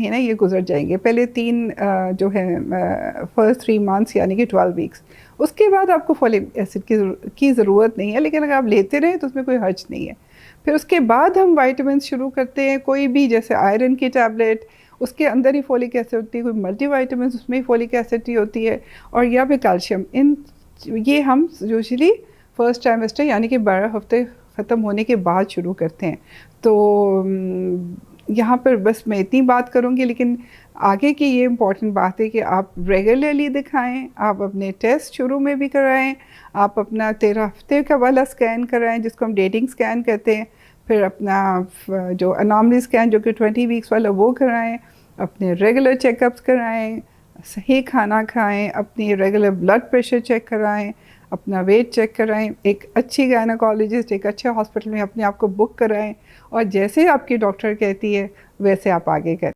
है ना, ये गुजर जाएंगे। पहले 3 जो है फर्स्ट 3 मंथ्स यानी कि 12 वीक्स, उसके बाद आपको फॉलिक एसिड की ज़रूरत नहीं है, लेकिन अगर आप लेते रहें तो उसमें कोई हर्ज नहीं है। फिर उसके बाद हम वाइटामिन शुरू करते हैं, कोई भी, जैसे आयरन की टैबलेट, उसके अंदर ही फॉलिक एसिड होती है, कोई मल्टी वाइटामिन उसमें ही फॉलिक एसिड ही होती है, और या फिर कैल्शियम। ये हम यूजुअली फर्स्ट ट्राइमेस्टर यानी कि 12 हफ्ते ख़त्म होने के बाद शुरू करते हैं। तो यहाँ पर बस मैं इतनी बात करूँगी, लेकिन आगे की ये इम्पॉर्टेंट बात है कि आप रेगुलरली दिखाएं, आप अपने टेस्ट शुरू में भी कराएं, आप अपना 13 हफ्ते का वाला स्कैन कराएं जिसको हम डेटिंग स्कैन कहते हैं, फिर अपना जो अनॉमली स्कैन जो कि 20 वीक्स वाला वो कराएं, अपने रेगुलर चेकअप्स कराएं, सही खाना खाएं, अपनी रेगुलर ब्लड प्रेशर चेक कराएं, अपना वेट चेक कराएं, एक अच्छी गायनेकोलॉजिस्ट, एक अच्छे हॉस्पिटल में अपने आप को बुक कराएं, और जैसे आपकी डॉक्टर कहती है वैसे आप आगे करें।